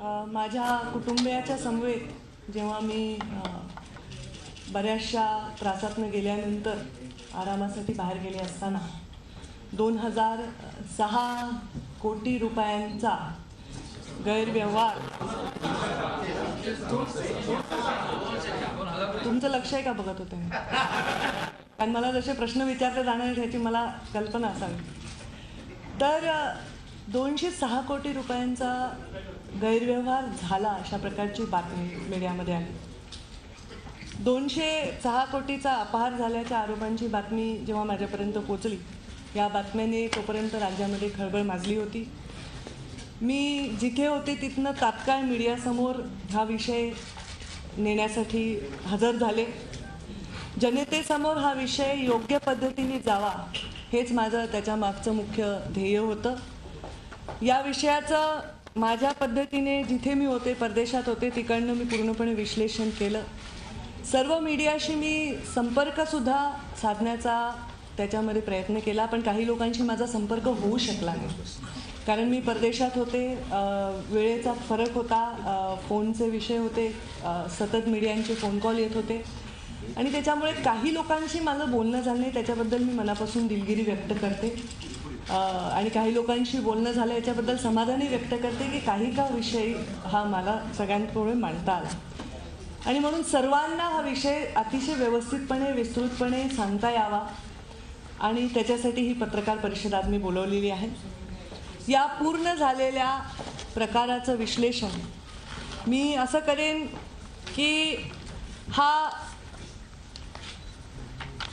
माझ्या कुटुंबियाच्या समवेत जेव्हा मी बऱ्याचशा त्रासातून गेल्यानंतर आरामासाठी बाहेर गेले असताना 2006 कोटी रुपयांचा गैरव्यवहार, तुमचं लक्ष आहे का बघत होते मी, कारण मला जसे प्रश्न विचारले जाणार ह्याची मला कल्पना असावी. तर 206 कोटी रुपयांचा गैरव्यवहार झाला अशा प्रकारची बातमी मीडियामध्ये आली. 206 कोटीचा अपहार झाल्याच्या आरोपांची बातमी जेव्हा माझ्यापर्यंत पोचली, या बातम्याने तोपर्यंत राज्यामध्ये खळबळ माजली होती. मी जिथे होते तिथनं तात्काळ मीडियासमोर हा विषय नेण्यासाठी हजर झाले. जनतेसमोर हा विषय योग्य पद्धतीने जावा हेच माझं त्याच्या मागचं मुख्य ध्येय होतं. या विषयाचं माझ्या पद्धतीने जिथे मी होते, परदेशात होते, तिकडनं मी पूर्णपणे विश्लेषण केलं. सर्व मीडियाशी मी संपर्कसुद्धा साधण्याचा त्याच्यामध्ये प्रयत्न केला, पण काही लोकांशी माझा संपर्क होऊ शकला नाही, कारण मी परदेशात होते. वेळेचा फरक होता, फोनचे विषय होते, सतत मीडियांचे फोन कॉल येत होते आणि त्याच्यामुळे काही लोकांशी माझं बोलणं झालं नाही. त्याच्याबद्दल मी मनापासून दिलगिरी व्यक्त करते आणि काही लोकांशी बोलणं झालं याच्याबद्दल समाधानही व्यक्त करते की काही का विषय हा मला सगळ्यांपुढे मांडता आला. आणि म्हणून सर्वांना हा विषय अतिशय व्यवस्थितपणे विस्तृतपणे सांगता यावा आणि त्याच्यासाठी ही पत्रकार परिषद आज मी बोलवलेली आहे. या पूर्ण झालेल्या प्रकाराचं विश्लेषण मी असं करेन की हा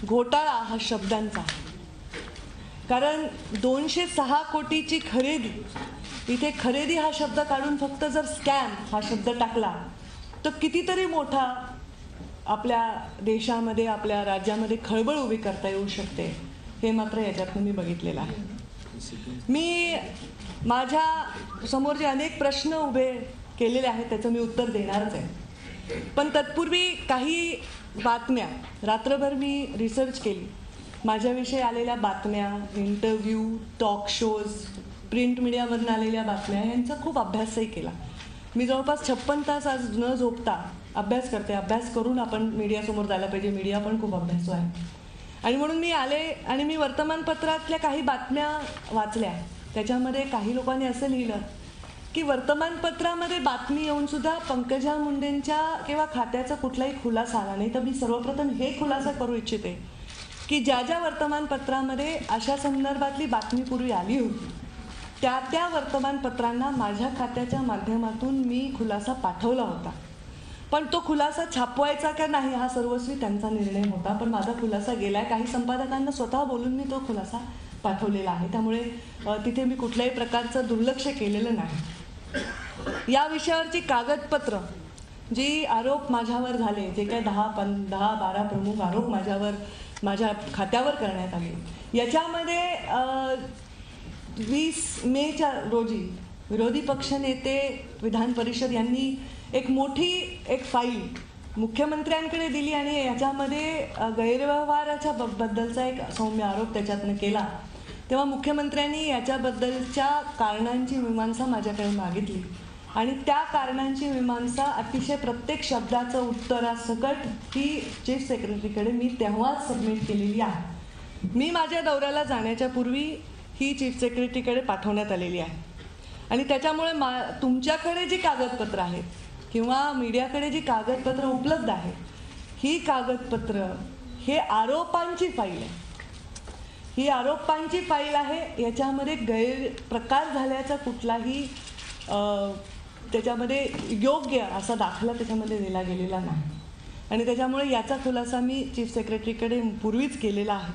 घोटाळा हा शब्दांचा, कारण 206 कोटीची खरेदी, इथे खरेदी हा शब्द काढून फक्त जर स्कॅम हा शब्द टाकला तर कितीतरी मोठा आपल्या देशामध्ये, आपल्या राज्यामध्ये खळबळ उभी करता येऊ शकते, हे मात्र याच्यातून मी बघितलेलं आहे. मी माझ्या समोर जे अनेक प्रश्न उभे केलेले आहेत त्याचं मी उत्तर देणारच आहे, पण तत्पूर्वी काही बातम्या, रात्रभर मी रिसर्च केली. माझ्याविषयी आलेल्या बातम्या, इंटरव्ह्यू, टॉक शोज, प्रिंट मीडियामधून आलेल्या बातम्या यांचा खूप अभ्यासही केला. मी जवळपास 56 तास आज न झोपता अभ्यास करते. अभ्यास करून आपण मीडियासमोर जायला पाहिजे, मीडिया पण खूप अभ्यासू आहे. आणि म्हणून मी आले आणि मी वर्तमानपत्रातल्या काही बातम्या वाचल्या. त्याच्यामध्ये काही लोकांनी असं लिहिलं की वर्तमानपत्रामध्ये बातमी येऊनसुद्धा पंकजा मुंडेंच्या किंवा खात्याचा कुठलाही खुलासा आला नाही. तर मी सर्वप्रथम हे खुलासा करू इच्छिते की ज्या ज्या वर्तमानपत्रामध्ये अशा संदर्भातली बातमी पूर्वी आली होती त्या वर्तमानपत्रांना माझ्या खात्याच्या माध्यमातून मी खुलासा पाठवला होता. पण तो खुलासा छापवायचा का नाही हा सर्वस्वी त्यांचा निर्णय होता. पण माझा खुलासा गेलाय. काही संपादकांना स्वतः बोलून मी तो खुलासा पाठवलेला आहे. त्यामुळे तिथे मी कुठल्याही प्रकारचं दुर्लक्ष केलेलं नाही. या विषयावरची कागदपत्र जी आरोप माझ्यावर झाले, जे काही 10-12 प्रमुख आरोप माझ्या खात्यावर करण्यात आले, याच्यामध्ये 20 मेच्या रोजी विरोधी पक्षनेते विधान परिषद यांनी एक मोठी फाईल मुख्यमंत्र्यांकडे दिली आणि याच्यामध्ये गैरव्यवहाराच्या बद्दलचा एक सौम्य आरोप त्याच्यातनं केला. तेव्हा मुख्यमंत्र्यांनी याच्याबद्दलच्या कारणांची मीमांसा माझ्याकडे मागितली आणि त्या कारणांची मीमांसा अतिशय प्रत्येक शब्दाचं उत्तरासकट ही चीफ सेक्रेटरीकडे मी तेव्हाच सबमिट केलेली आहे. मी माझ्या दौऱ्याला जाण्याच्या पूर्वी ही चीफ सेक्रेटरीकडे पाठवण्यात आलेली आहे. आणि त्याच्यामुळे तुमच्याकडे जी कागदपत्र आहेत किंवा मीडियाकडे जी कागदपत्र उपलब्ध आहेत, ही कागदपत्र हे आरोपांची फाईल आहे. ही आरोपांची फाईल आहे. याच्यामध्ये गैरप्रकार झाल्याचा कुठलाही त्याच्यामध्ये योग्य असा दाखला त्याच्यामध्ये दिला गेलेला नाही. आणि त्याच्यामुळे याचा खुलासा मी चीफ सेक्रेटरीकडे पूर्वीच केलेला आहे.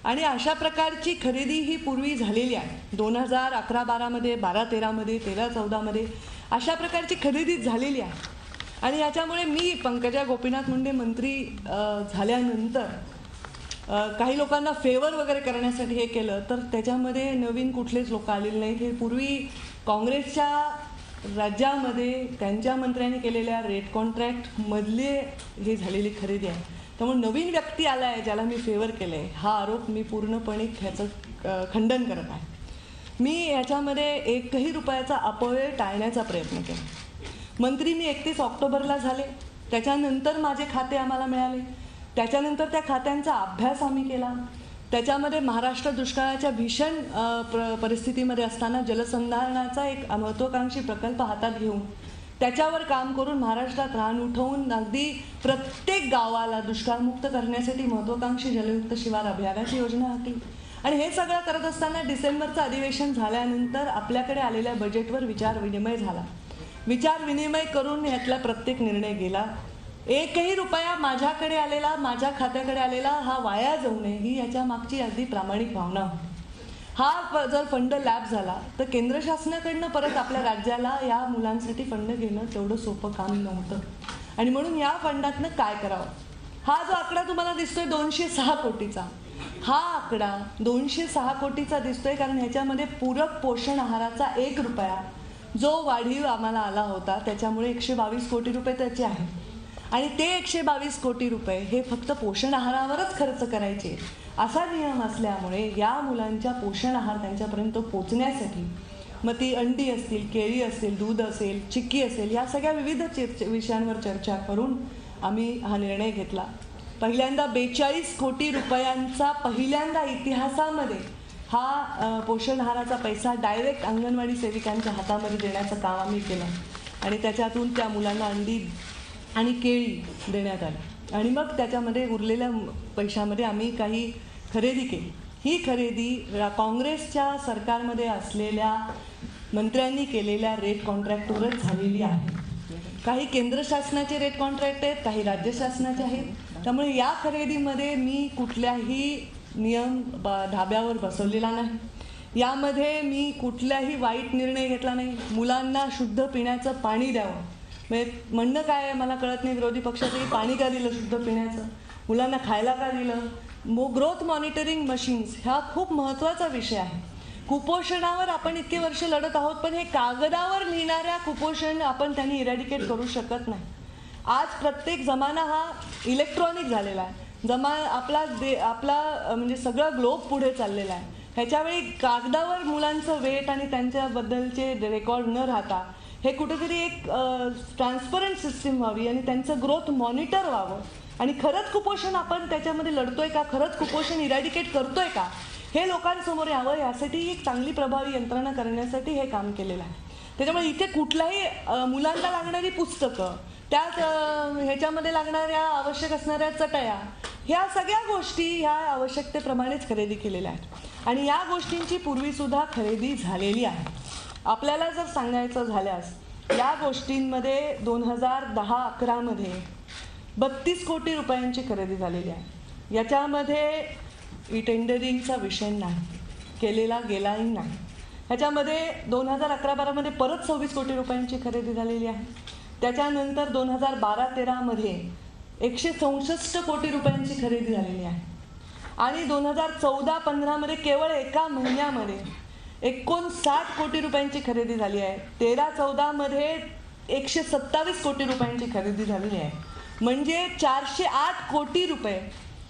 आणि अशा प्रकारची खरेदी ही पूर्वी झालेली आहे. 2011-12मध्ये, 12-13मध्ये, 13-14मध्ये अशा प्रकारची खरेदी झालेली आहे. आणि याच्यामुळे मी पंकजा गोपीनाथ मुंडे मंत्री झाल्यानंतर काही लोकांना फेवर वगैरे करण्यासाठी हे केलं, तर त्याच्यामध्ये नवीन कुठलेच लोक आलेले नाहीत. हे पूर्वी काँग्रेसच्या राज्यामध्ये त्यांच्या मंत्र्यांनी केलेल्या रेट कॉन्ट्रॅक्टमधले हे झालेली खरेदी आहे. त्यामुळे नवीन व्यक्ती आला आहे ज्याला मी फेवर केलं आहे, हा आरोप मी पूर्णपणे ह्याचं खंडन करत आहे. मी याच्यामध्ये एकही रुपयाचा अपव्यय टाळण्याचा प्रयत्न केला. मंत्री मी 31 ऑक्टोबरला झाले, त्याच्यानंतर माझे खाते आम्हाला मिळाले, त्याच्यानंतर त्या खात्यांचा अभ्यास आम्ही केला. त्याच्यामध्ये महाराष्ट्र दुष्काळाच्या भीषण परिस्थितीमध्ये असताना जलसंधारणाचा एक महत्त्वाकांक्षी प्रकल्प हातात घेऊन त्याच्यावर काम करून महाराष्ट्रात रान उठवून अगदी प्रत्येक गावाला दुष्काळमुक्त करण्यासाठी महत्त्वाकांक्षी जलयुक्त शिवार अभियानाची योजना हाती. आणि हे सगळं करत असताना डिसेंबरचं अधिवेशन झाल्यानंतर आपल्याकडे आलेल्या बजेटवर विचारविनिमय झाला. विचारविनिमय करून यातला प्रत्येक निर्णय गेला. एकही रुपया माझ्याकडे आलेला, माझ्या खात्याकडे आलेला हा वाया जाऊ नये ही याच्या मागची अगदी प्रामाणिक भावना होती. हा जर फंड लॅप झाला तर केंद्र शासनाकडनं परत आपल्या राज्याला या मुलांसाठी फंड घेणं तेवढं सोपं काम नव्हतं. आणि म्हणून या फंडातनं काय करावं, हा जो आकडा तुम्हाला दिसतोय 206 कोटीचा, हा आकडा 206 कोटीचा दिसतोय कारण ह्याच्यामध्ये पूरक पोषण आहाराचा 1 रुपया जो वाढीव आम्हाला आला होता त्याच्यामुळे 122 कोटी रुपये त्याचे आहेत. आणि ते 122 कोटी रुपये हे फक्त पोषण आहारावरच खर्च करायचे असा नियम असल्यामुळे या मुलांच्या पोषण आहार त्यांच्यापर्यंत पोचण्यासाठी मग ती अंडी असतील, केळी असेल, दूध असेल, चिक्की असेल, या सगळ्या विविध विषयांवर चर्चा करून आम्ही हा निर्णय घेतला. पहिल्यांदा 42 कोटी रुपयांचा पहिल्यांदा इतिहासामध्ये हा पोषण आहाराचा पैसा डायरेक्ट अंगणवाडी सेविकांच्या हातामध्ये देण्याचं काम आम्ही केलं. आणि त्याच्यातून त्या मुलांना अंडी आणि केळी देण्यात आली. आणि मग त्याच्यामध्ये उरलेल्या पैशामध्ये आम्ही काही खरेदी केली. ही खरेदी काँग्रेसच्या सरकारमध्ये असलेल्या मंत्र्यांनी केलेल्या रेट कॉन्ट्रॅक्टवरच झालेली आहे. काही केंद्र शासनाचे रेट कॉन्ट्रॅक्ट आहेत, काही राज्य शासनाचे आहेत. त्यामुळे या खरेदीमध्ये मी कुठल्याही नियम धाब्यावर बसवलेला नाही. यामध्ये मी कुठलाही वाईट निर्णय घेतला नाही. मुलांना शुद्ध पिण्याचं पाणी द्यावं, म्हणजे म्हणणं काय आहे मला कळत नाही विरोधी पक्षाचंही, पाणी का दिलं शुद्ध पिण्याचं, मुलांना खायला का दिलं. ग्रोथ मॉनिटरिंग मशीन्स हा खूप महत्त्वाचा विषय आहे. कुपोषणावर आपण इतके वर्ष लढत आहोत, पण हे कागदावर लिहिणाऱ्या कुपोषण आपण त्यांनी इरॅडिकेट करू शकत नाही. आज प्रत्येक जमाना हा इलेक्ट्रॉनिक झालेला आहे. आपला म्हणजे सगळं ग्लोब पुढे चाललेला आहे. ह्याच्यावेळी कागदावर मुलांचं वेट आणि त्यांच्याबद्दलचे रेकॉर्ड न राहता हे कुठेतरी एक ट्रान्सपरंट सिस्टीम व्हावी आणि त्यांचं ग्रोथ मॉनिटर व्हावं. आणि खरंच कुपोषण आपण त्याच्यामध्ये लढतोय का, खरंच कुपोषण इरॅडिकेट करतोय का, हे लोकांसमोर यावं. यासाठी एक चांगली प्रभावी यंत्रणा करण्यासाठी हे काम केलेलं आहे. त्याच्यामुळे इथे कुठलाही मुलांना लागणारी पुस्तकं, त्यात ह्याच्यामध्ये लागणाऱ्या आवश्यक असणाऱ्या चटया, ह्या सगळ्या गोष्टी ह्या आवश्यकतेप्रमाणेच खरेदी केलेल्या आहेत. आणि या गोष्टींची पूर्वीसुद्धा खरेदी झालेली आहे. आपल्याला जर सांगायचं झाल्यास या गोष्टींमध्ये 2010-11 मध्ये 32 कोटी रुपयांची खरेदी झालेली आहे. याच्यामध्ये टेंडरिंगचा विषय नाही, केलेला गेलाही नाही. ह्याच्यामध्ये 2011-12 मध्ये परत 26 कोटी रुपयांची खरेदी झालेली आहे. त्याच्यानंतर 2012-13 मध्ये 164 कोटी रुपयांची खरेदी झालेली आहे. आणि 2014-15 मध्ये केवळ एका महिन्यामध्ये 59 कोटी रुपयांची खरेदी झाली आहे. 13-14 मध्ये 127 कोटी रुपयांची खरेदी झालेली आहे. म्हणजे 408 कोटी रुपये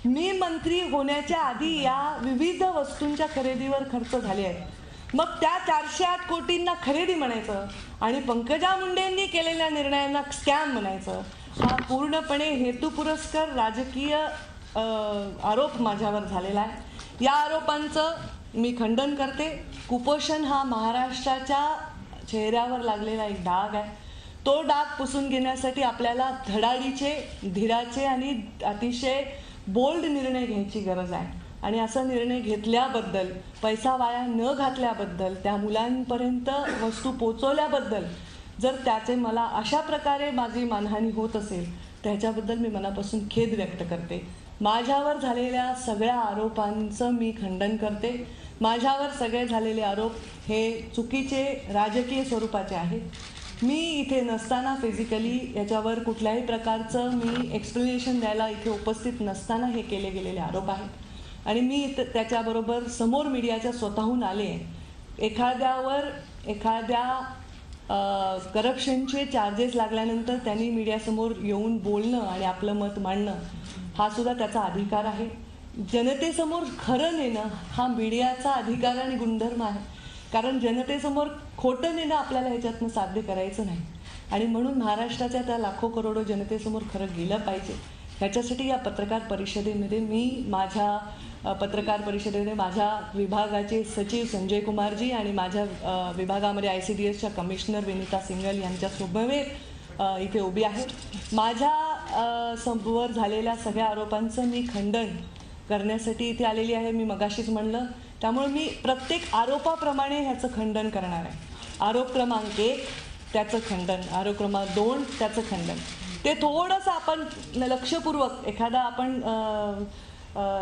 मी मंत्री होण्याच्या आधी या विविध वस्तूंच्या खरेदीवर खर्च झाले आहेत. मग त्या 408 कोटींना खरेदी म्हणायचं आणि पंकजा मुंडेंनी केलेल्या निर्णयांना स्कॅम म्हणायचं, हा पूर्णपणे हेतुपुरस्कर राजकीय आरोप माझ्यावर झालेला आहे. या आरोपांचं मी खंडन करते. कुपोषण हा महाराष्ट्राच्या चेहऱ्यावर लागलेला एक डाग आहे. तो डाग पुसून घेण्यासाठी आपल्याला धडाडीचे, धीराचे आणि अतिशय बोल्ड निर्णय घ्यायची गरज आहे. आणि असा निर्णय घेतल्याबद्दल, पैसा वाया न घातल्याबद्दल, त्या मुलांपर्यंत वस्तू पोचवल्याबद्दल जर त्याचे मला अशा प्रकारे माझी मानहानी होत असेल तर ह्याच्याबद्दल मी मनापासून खेद व्यक्त करते. माझ्यावर झालेल्या सगळ्या आरोपांचं मी खंडन करते. माझ्यावर सगळे झालेले आरोप हे चुकीचे राजकीय स्वरूपाचे आहेत. मी इथे नसताना फिजिकली याच्यावर कुठल्याही प्रकारचं मी एक्सप्लेनेशन द्यायला इथे उपस्थित नसताना हे केले गेलेले आरोप आहेत. आणि मी त्याच्याबरोबर समोर मीडियाच्या स्वतःहून आले. एखाद्यावर करप्शनचे चार्जेस लागल्यानंतर त्यांनी मीडियासमोर येऊन बोलणं आणि आपलं मत मांडणं हा सुद्धा त्याचा अधिकार आहे. जनतेसमोर खरं नेणं हा मीडियाचा अधिकार आणि गुणधर्म आहे. कारण जनतेसमोर खोटं नेणं आपल्याला ह्याच्यातनं साध्य करायचं नाही आणि म्हणून महाराष्ट्राच्या त्या लाखो करोडो जनतेसमोर खरं गेलं पाहिजे. ह्याच्यासाठी या पत्रकार परिषदेमध्ये मी माझ्या पत्रकार परिषदेमध्ये माझ्या विभागाचे सचिव संजय कुमारजी आणि माझ्या विभागामध्ये ICDSच्या कमिशनर विनीता सिंगल यांच्या समवेत इथे उभी आहे. माझ्या समोर झालेल्या सगळ्या आरोपांचं मी खंडन करण्यासाठी इथे आलेली आहे. मी मगाशीच म्हणलं, त्यामुळे मी प्रत्येक आरोपाप्रमाणे ह्याचं खंडन करणार आहे. आरोप क्रमांक 1 त्याचं खंडन, आरोप क्रमांक 2 त्याचं खंडन. ते थोडंसं आपण लक्षपूर्वक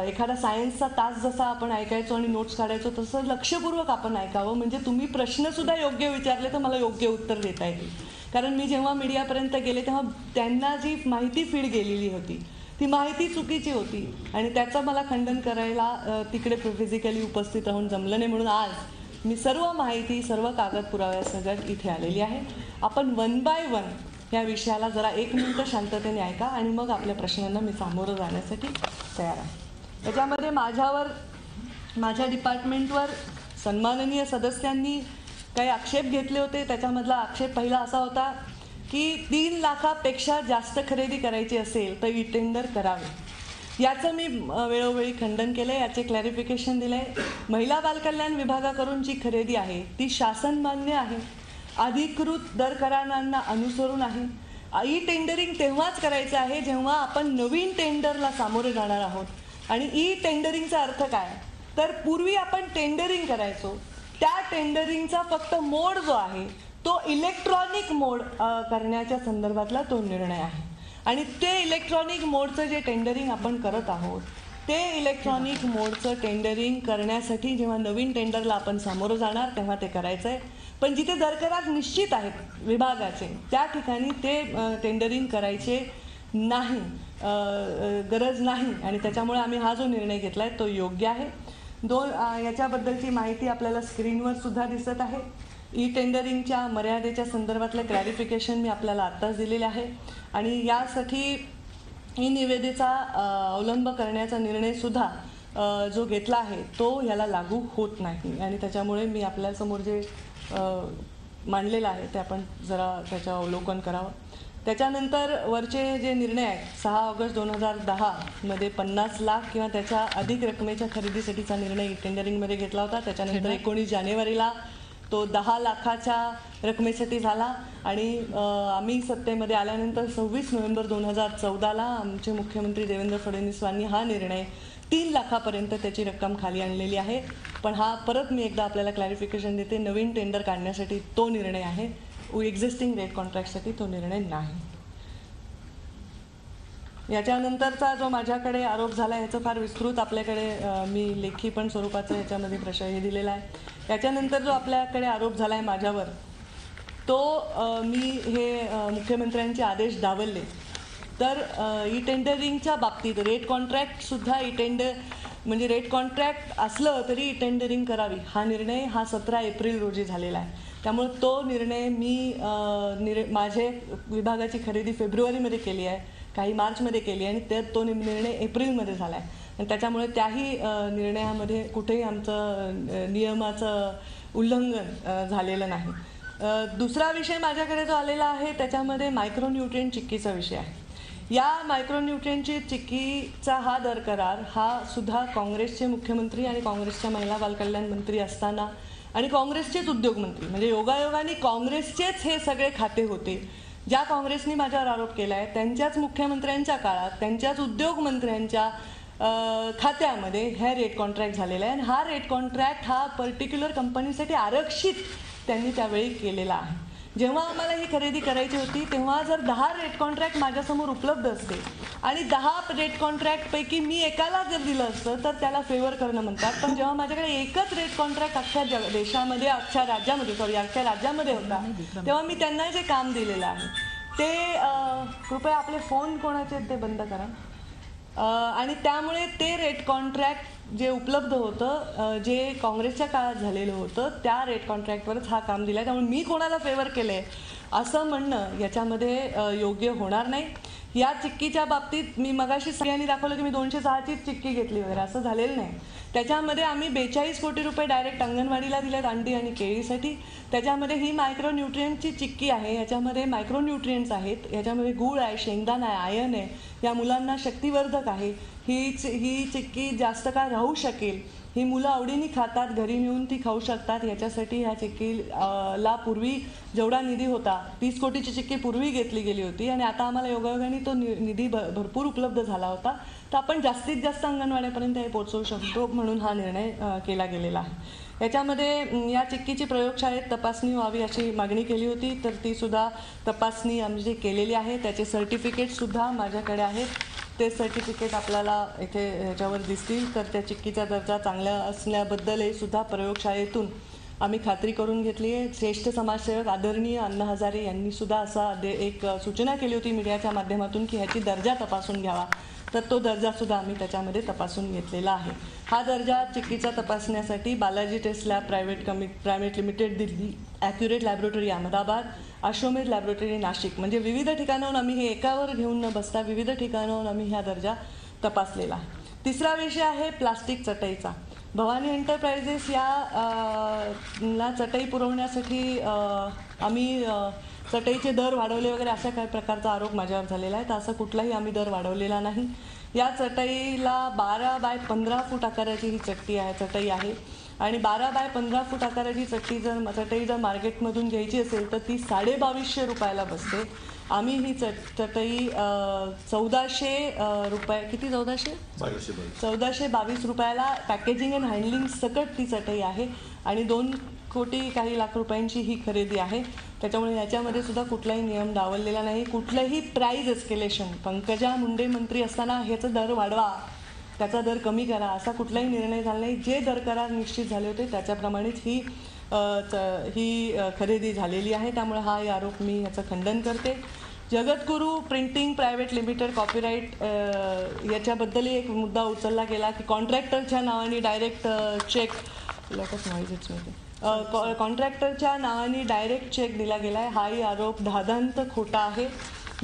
एखादा सायन्सचा तास जसा आपण ऐकायचो आणि नोट्स काढायचो तसं लक्षपूर्वक आपण ऐकावं, म्हणजे तुम्ही प्रश्नसुद्धा योग्य विचारले तर मला योग्य उत्तर देता येईल. कारण मी जेव्हा मीडियापर्यंत गेले तेव्हा त्यांना जी माहिती फीड गेलेली होती ती माहिती चुकीची होती आणि त्याचं मला खंडन करायला तिकडे फिजिकली उपस्थित राहून जमलं नाही. म्हणून आज मी सर्व माहिती, सर्व कागद पुराव्यासकट इथे आलेली आहे. आपण 1 बाय 1 या विषयाला जरा 1 मिनिटं शांततेने ऐका आणि मग आपल्या प्रश्नांना मी सामोरं जाण्यासाठी तयार आहे. त्याच्यामध्ये माझ्या डिपार्टमेंटवर सन्माननीय सदस्यांनी काही आक्षेप घेतले होते. त्याच्यामधला आक्षेप पहिला असा होता की 3 लाखापेक्षा जास्त खरेदी करायची असेल तर ई टेंडर करावे. याचं मी वेळोवेळी खंडन केलं आहे, याचे क्लॅरिफिकेशन दिलं आहे. महिला बालकल्याण विभागाकडून जी खरेदी आहे ती शासनमान्य आहे, अधिकृत दर करारांना अनुसरून आहे. ई टेंडरिंग तेव्हाच करायचं आहे जेव्हा आपण नवीन टेंडरला सामोरे जाणार आहोत. आणि ई टेंडरिंगचा अर्थ काय, तर पूर्वी आपण टेंडरिंग करायचो, त्या टेंडरिंगचा फक्त मोड जो आहे तो इलेक्ट्रॉनिक मोड करण्याच्या संदर्भातला तो निर्णय आहे. आणि ते इलेक्ट्रॉनिक मोडचं जे टेंडरिंग आपण करत आहोत ते इलेक्ट्रॉनिक मोडचं टेंडरिंग करण्यासाठी जेव्हा नवीन टेंडरला आपण सामोरं जाणार तेव्हा ते करायचं आहे. पण जिथे दरकरार निश्चित आहेत विभागाचे त्या ठिकाणी ते टेंडरिंग करायचे नाही, गरज नाही. आणि त्याच्यामुळे आम्ही हा जो निर्णय घेतला आहे तो योग्य आहे. याच्याबद्दलची माहिती आपल्याला स्क्रीनवर सुद्धा दिसत आहे. ई टेंडरिंगच्या मर्यादेच्या संदर्भातलं क्लॅरिफिकेशन मी आपल्याला आत्ताच दिलेले आहे. आणि यासाठी ई निविदेचा अवलंब करण्याचा निर्णयसुद्धा जो घेतला आहे तो याला लागू होत नाही. आणि त्याच्यामुळे मी आपल्यासमोर जे मांडलेलं आहे ते आपण जरा त्याचं अवलोकन करावं. त्याच्यानंतर वरचे जे निर्णय आहेत 6 ऑगस्ट 2010 मध्ये 50 लाख किंवा त्याच्या अधिक रकमेच्या खरेदीसाठीचा निर्णय ई टेंडरिंगमध्ये घेतला होता. त्याच्यानंतर 19 जानेवारीला तो 10 लाखाच्या रकमेसाठी झाला. आणि आम्ही सत्तेमध्ये आल्यानंतर 26 नोव्हेंबर 2014ला आमचे मुख्यमंत्री देवेंद्र फडणवीस यांनी हा निर्णय 3 लाखापर्यंत त्याची रक्कम खाली आणलेली आहे. पण हा परत मी एकदा आपल्याला क्लॅरिफिकेशन देते, नवीन टेंडर काढण्यासाठी तो निर्णय आहे, एक्झिस्टिंग रेट कॉन्ट्रॅक्टसाठी तो निर्णय नाही. याच्यानंतरचा जो माझ्याकडे आरोप झाला ह्याचं फार विस्तृत आपल्याकडे मी लेखी पण स्वरूपाचं ह्याच्यामध्ये हे दिलेला आहे. याच्यानंतर जो आपल्याकडे आरोप झाला आहे माझ्यावर तो मी हे मुख्यमंत्र्यांचे आदेश डावलले. तर ई टेंडरिंगच्या बाबतीत रेट कॉन्ट्रॅक्टसुद्धा ई टेंडर म्हणजे रेट कॉन्ट्रॅक्ट असलं तरी ई टेंडरिंग करावी हा निर्णय हा 17 एप्रिल रोजी झालेला आहे. त्यामुळे तो निर्णय मी माझे विभागाची खरेदी फेब्रुवारीमध्ये केली आहे, काही मार्चमध्ये केली आहे आणि तो निर्णय एप्रिलमध्ये झाला आहे. आणि त्याच्यामुळे त्याही निर्णयामध्ये कुठेही आमचं नियमाचं उल्लंघन झालेलं नाही. दुसरा विषय माझ्याकडे जो आलेला आहे त्याच्यामध्ये मायक्रोन्यूट्रिएंट चिक्कीचा विषय आहे. या मायक्रोन्यूट्रिएंटची चिक्कीचा हा दर करार हा सुद्धा काँग्रेसचे मुख्यमंत्री आणि काँग्रेसच्या महिला बालकल्याण मंत्री असताना आणि काँग्रेसचेच उद्योगमंत्री म्हणजे योगायोगाने काँग्रेसचेच हे सगळे खाते होते. ज्या काँग्रेसने माझ्यावर आरोप केला आहे त्यांच्याच मुख्यमंत्र्यांच्या काळात त्यांच्याच उद्योगमंत्र्यांच्या खात्यामध्ये हे रेट कॉन्ट्रॅक्ट झालेला आहे. आणि हा रेट कॉन्ट्रॅक्ट हा पर्टिक्युलर कंपनीसाठी आरक्षित त्यांनी त्यावेळी केलेला आहे. जेव्हा आम्हाला ही खरेदी करायची होती तेव्हा जर 10 रेट कॉन्ट्रॅक्ट माझ्यासमोर उपलब्ध असते आणि 10 रेट कॉन्ट्रॅक्टपैकी मी एकाला जर दिलं असतं तर त्याला फेवर करणं म्हणतात. पण जेव्हा माझ्याकडे एकच रेट कॉन्ट्रॅक्ट अख्ख्या देशामध्ये अख्ख्या राज्यामध्ये होता तेव्हा मी त्यांना जे काम दिलेलं आहे ते कृपया आपले फोन कोणाचे ते बंद करा. आणि त्यामुळे ते रेट कॉन्ट्रॅक्ट जे उपलब्ध होतं जे काँग्रेसच्या काळात झालेलं होतं त्या रेट कॉन्ट्रॅक्टवरच हा काम दिला आहे. त्यामुळे मी कोणाला फेवर केलं आहे असं म्हणणं याच्यामध्ये योग्य होणार नाही. या चिक्कीच्या बाबतीत मी मगाशी सगळ्यांनी दाखवलं की मी 206चीच चिक्की घेतली वगैरे असं झालेलं नाही. त्याच्यामध्ये आम्ही 42 कोटी रुपये डायरेक्ट अंगणवाडीला दिलेत अंडी आणि केळीसाठी. त्याच्यामध्ये ही मायक्रोन्यूट्रिएंटची चिक्की आहे, याच्यामध्ये मायक्रोन्यूट्रिएंट्स आहेत, याच्यामध्ये गूळ आहे, शेंगदाणा आहे, आयर्न आहे, या मुलांना शक्तिवर्धक आहे. ही चिक्की जास्त काळ राहू शकेल, ही मुलं आवडीने खातात, घरी नेऊन ती खाऊ शकतात, याच्यासाठी ह्या चिक्कीला पूर्वी जेवढा निधी होता 30 कोटीची चिक्की पूर्वी घेतली गेली होती आणि आता आम्हाला योगायोगाने तो निधी भरपूर उपलब्ध झाला होता. तर आपण जास्तीत जास्त अंगणवाड्यापर्यंत हे पोहोचवू शकतो म्हणून हा निर्णय केला गेलेला आहे. याच्यामध्ये या चिक्कीची प्रयोगशाळेत तपासणी व्हावी अशी मागणी केली होती, तर ती सुद्धा तपासणी आम्ही केलेली आहे. त्याचे सर्टिफिकेटसुद्धा माझ्याकडे आहेत. ते सर्टिफिकेट आपल्याला इथे ह्याच्यावर दिसतील. तर त्या चिक्कीचा दर्जा चांगला असल्याबद्दलही सुद्धा प्रयोगशाळेतून आम्ही खात्री करून घेतली आहे. श्रेष्ठ समाजसेवक आदरणीय अण्णा हजारे यांनी सुद्धा असा एक सूचना केली होती मीडियाच्या माध्यमातून की ह्याची दर्जा तपासून घ्यावा, तर तो दर्जासुद्धा आम्ही त्याच्यामध्ये तपासून घेतलेला आहे. हा दर्जा चिक्कीचा तपासण्यासाठी Balaji test lab private limited Delhi, accurate laboratory Ahmedabad, Ashwamedh laboratory Nashik, म्हणजे विविध ठिकाणाहून आम्ही हे एकावर घेऊन न बसता विविध ठिकाणाहून आम्ही हा दर्जा तपासलेला आहे. तिसरा विषय आहे प्लास्टिक चटईचा. भवानी एंटरप्राइजेस ला चटई पुरवण्यासाठी आम्ही चटईचे दर वाढवले वगैरे अशा काही प्रकारचा आरोप माझ्यावर झालेला आहे. तर असं कुठलाही आम्ही दर वाढवलेला नाही. या चटईला 12 बाय 15 फूट आकाराची ही चटई आहे आणि 12 बाय 15 फूट आकाराची चटई जर मार्केटमधून घ्यायची असेल तर ती 2250 रुपयाला बसते. आम्ही ही चटई 1400 रुपये, किती 1422 रुपयाला पॅकेजिंग अँड हँडलिंग सकट ती चटई आहे आणि 2 कोटी काही लाख रुपयांची ही खरेदी आहे. त्याच्यामुळे याच्यामध्ये सुद्धा कुठलाही नियम डावललेला नाही. कुठलंही प्राईज एस्केलेशन, पंकजा मुंडे मंत्री असताना ह्याचा दर वाढवा, त्याचा दर कमी करा असा कुठलाही निर्णय झाला नाही. जे दर करार निश्चित झाले होते त्याच्याप्रमाणेच ही खरेदी झालेली आहे. त्यामुळे हा आरोप मी याचं खंडन करते. जगद्गुरू प्रिंटिंग प्रायव्हेट लिमिटेड कॉपीराईट याच्याबद्दलही एक मुद्दा उचलला गेला की कॉन्ट्रॅक्टरच्या नावाने डायरेक्ट चेक कॉन्ट्रॅक्टरच्या नावाने डायरेक्ट चेक दिला गेला आहे. हाही आरोप धादांत खोटा आहे.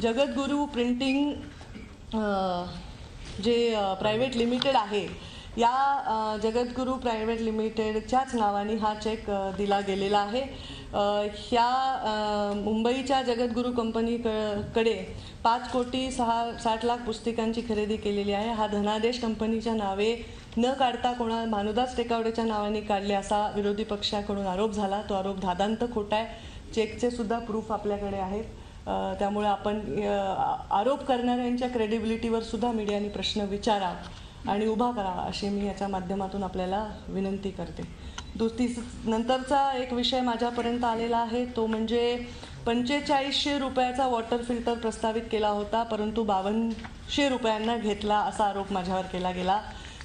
जगद्गुरू प्रिंटिंग जे प्रायव्हेट लिमिटेड आहे या जगद्गुरू प्रायव्हेट लिमिटेडच्याच नावाने हा चेक दिला गेलेला आहे. ह्या मुंबईच्या जगद्गुरू कंपनीकडे 5 कोटी 60 लाख पुस्तिकांची खरेदी केलेली आहे. हा धनादेश कंपनीच्या नावे न काढता भानुदास टेकावडेच्या नावाने काढले असा विरोधी पक्षाकडून आरोप झाला. तो आरोप धादांत खोटा आहे. चेकचे सुद्धा प्रूफ आपल्याकडे आहेत. त्यामुळे आपण आरोप करणाऱ्यांच्या क्रेडिबिलिटीवर सुद्धा मीडियाने प्रश्न विचारा आणि उभा करावा अशी मी याच्या माध्यमातून आपल्याला विनंती करते. नंतरचा एक विषय माझ्यापर्यंत आलेला आहे तो म्हणजे 4500 रुपयाचा वॉटर फिल्टर प्रस्तावित केला होता परंतु 5200 रुपयांना घेतला असा आरोप माझ्यावर केला गेला.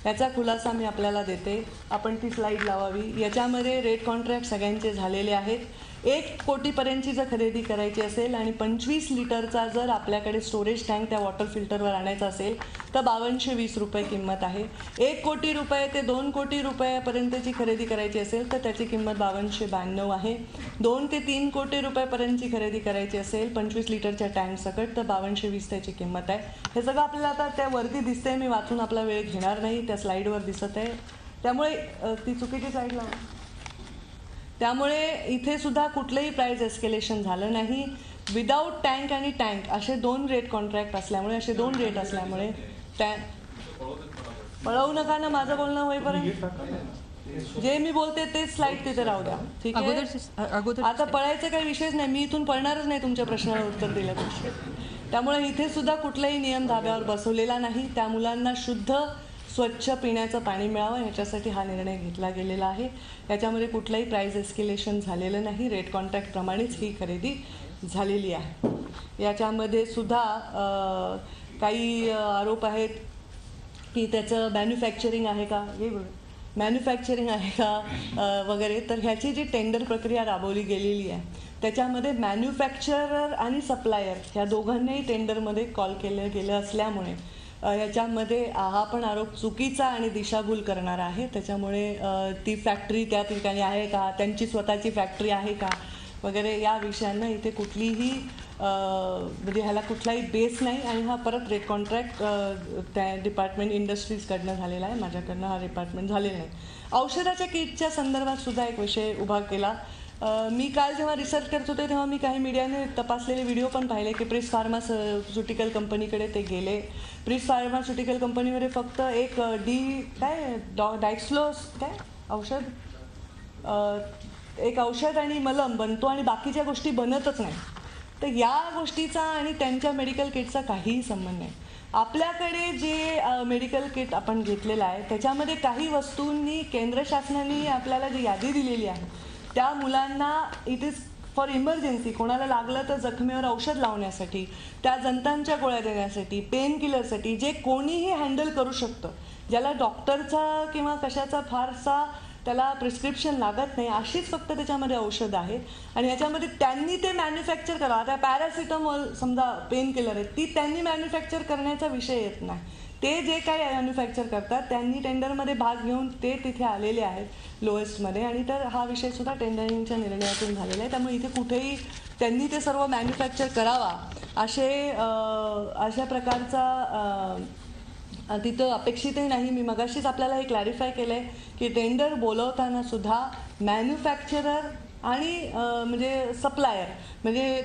याचा खुलासा मी आपल्याला देते. आपण ती स्लाईड लावावी. याच्यामध्ये रेट कॉन्ट्रॅक्ट सगळ्यांचे झालेले आहेत. 1 कोटीपर्यंतची जर खरेदी करायची असेल आणि 25 लिटरचा जर आपल्याकडे स्टोरेज टँक त्या वॉटर फिल्टरवर आणायचा असेल तर 5220 रुपये किंमत आहे. 1 कोटी रुपये ते 2 कोटी रुपयापर्यंतची खरेदी करायची असेल तर त्याची किंमत 5292 आहे. 2 ते 3 कोटी रुपयापर्यंतची खरेदी करायची असेल 25 लिटरच्या टँक सकट तर 5220 त्याची किंमत आहे. हे सगळं आपल्याला आता त्या वरती दिसतंय. मी वाचून आपला वेळ घेणार नाही. त्या स्लाईडवर दिसत आहे. त्यामुळे ती चुकीची साईड लावा. त्यामुळे इथे सुद्धा कुठलंही प्राईस एस्केलेशन झालं नाही. विदाऊट टँक आणि टँक असे 2 रेट कॉन्ट्रॅक्ट असल्यामुळे पळवू नका ना. माझं बोलणं होईपर्यंत जे मी बोलते तेच स्लाईड तिथे राहू द्या. ठीक आहे. आता पळायचा काही विषयच नाही. मी इथून पळणारच नाही तुमच्या प्रश्नाला उत्तर दिल्यापेक्षा. त्यामुळे इथे सुद्धा कुठलाही नियम धाब्यावर बसवलेला नाही. त्या मुलांना शुद्ध स्वच्छ पिण्याचं पाणी मिळावं याच्यासाठी हा निर्णय घेतला गेलेला आहे. याच्यामध्ये कुठलाही प्राईस एस्केलेशन झालेलं नाही. रेट कॉन्ट्रॅक्टप्रमाणेच ही खरेदी झालेली आहे. याच्यामध्ये सुद्धा काही आरोप आहेत की त्याचं मॅन्युफॅक्चरिंग आहे का वगैरे. तर ह्याची जी टेंडर प्रक्रिया राबवली गेलेली आहे त्याच्यामध्ये मॅन्युफॅक्चरर आणि सप्लायर ह्या दोघांनाही टेंडरमध्ये कॉल केलं गेलं असल्यामुळे याच्यामध्ये हा पण आरोप चुकीचा आणि दिशाभूल करणारा आहे. त्याच्यामुळे ती फॅक्टरी त्या ठिकाणी आहे का, त्यांची स्वतःची फॅक्टरी आहे का, वगैरे या विषयांना इथे कुठलीही म्हणजे ह्याला कुठलाही बेस नाही आणि हा परत कॉन्ट्रॅक्ट त्या डिपार्टमेंट इंडस्ट्रीजकडनं झालेला आहे, माझ्याकडनं हा डिपार्टमेंट झालेला नाही. औषधाच्या किटच्या संदर्भात सुद्धा एक विषय उभा केला. मी काल जेव्हा रिसर्च करत होते तेव्हा मी काही मीडियाने तपासलेले व्हिडिओ पण पाहिले की प्रिस फार्मास्युटिकल कंपनीकडे ते गेले. प्रिस फार्मास्युटिकल कंपनीमध्ये फक्त एक डायक्सलोस औषध, एक औषध आणि मलम बनतो आणि बाकीच्या गोष्टी बनतच नाही. तर या गोष्टीचा आणि त्यांच्या मेडिकल किटचा काहीही संबंध नाही. आपल्याकडे जे मेडिकल किट आपण घेतलेलं आहे त्याच्यामध्ये काही वस्तूंनी केंद्र शासनाने आपल्याला जी यादी दिलेली आहे त्या मुलांना इट इज फॉर इमर्जन्सी, कोणाला लागलं तर जखमेवर औषध लावण्यासाठी, त्या जंतांच्या गोळ्या देण्यासाठी, पेन किलरसाठी, जे कोणीही हँडल करू शकतं, ज्याला डॉक्टरचा किंवा कशाचा फारसा त्याला प्रिस्क्रिप्शन लागत नाही, अशीच फक्त त्याच्यामध्ये औषध आहे. आणि ह्याच्यामध्ये त्यांनी ते मॅन्युफॅक्चर करावं. आता पॅरासिटामॉल समजा पेन किलर आहे, ती त्यांनी मॅन्युफॅक्चर करण्याचा विषय येत नाही. ते जे काही मॅन्युफॅक्चर करतात त्यांनी टेंडरमध्ये भाग घेऊन ते तिथे आलेले आहेत लोएस्टमध्ये, आणि तर हा विषय सुद्धा टेंडरिंगच्या निर्णयातून झालेला आहे. त्यामुळे इथे कुठेही त्यांनी ते सर्व मॅन्युफॅक्चर करावा अशा प्रकारचा तिथं अपेक्षितही नाही. मी मगाशीच आपल्याला हे क्लॅरिफाय केलं आहे की टेंडर बोलवताना सुद्धा मॅन्युफॅक्चरर आणि म्हणजे सप्लायर म्हणजे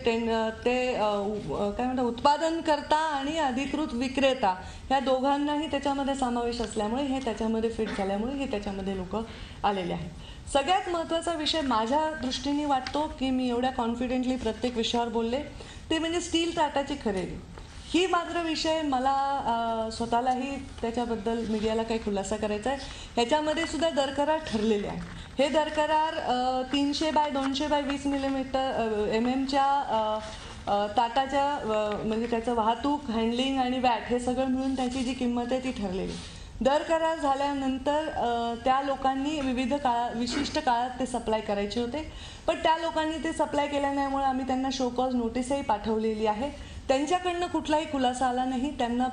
ते काय म्हणतात उत्पादनकर्ता आणि अधिकृत विक्रेता ह्या दोघांनाही त्याच्यामध्ये समावेश असल्यामुळे हे त्याच्यामध्ये फिट झाल्यामुळे हे त्याच्यामध्ये लोक आलेले आहेत. सगळ्यात महत्त्वाचा विषय माझ्या दृष्टीने वाटतो की मी एवढ्या कॉन्फिडेंटली प्रत्येक विषयावर बोलले ते म्हणजे स्टील टाटाची खरेदी. ही मात्र विषय मला स्वतःलाही त्याच्याबद्दल मीडियाला काही खुलासा करायचा आहे. ह्याच्यामध्ये सुद्धा दरकरार ठरलेले आहे. हे दरकरार 300x200x20 mm ताटाच्या म्हणजे त्याचं वाहतूक, हँडलिंग आणि वॅट हे सगळं मिळून त्याची जी किंमत आहे ती ठरलेली. दरकरार झाल्यानंतर त्या लोकांनी विशिष्ट काळात ते सप्लाय करायचे होते, पण त्या लोकांनी ते सप्लाय केल्या नाहीमुळे आम्ही त्यांना शो कॉज नोटीसही पाठवलेली आहे. त्यांच्याकडनं कुठलाही खुलासा आला नाही. त्यांना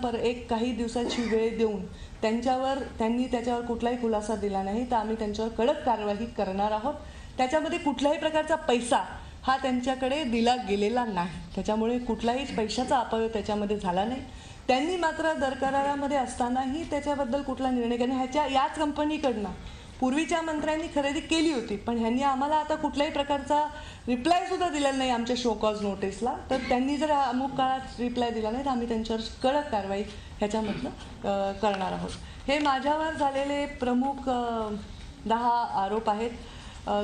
काही दिवसाची वेळ देऊन त्यांनी त्याच्यावर कुठलाही खुलासा दिला नाही तर आम्ही त्यांच्यावर कडक कारवाई करणार आहोत. त्याच्यामध्ये कुठल्याही प्रकारचा पैसा हा त्यांच्याकडे दिला गेलेला नाही, त्याच्यामुळे कुठलाही पैशाचा अपव्यय त्याच्यामध्ये झाला नाही. त्यांनी मात्र दरकरारामध्ये असतानाही त्याच्याबद्दल कुठला निर्णय घेणे याच कंपनीकडनं पूर्वीच्या मंत्र्यांनी खरेदी केली होती, पण ह्यांनी आम्हाला आता कुठल्याही प्रकारचा रिप्लाय सुद्धा दिलेला नाही आमच्या शो कॉज नोटीसला. तर त्यांनी जर अमुक काळात रिप्लाय दिला नाही तर आम्ही त्यांच्यावर कडक कारवाई ह्याच्यामधनं करणार आहोत. हे माझ्यावर झालेले प्रमुख 10 आरोप आहेत.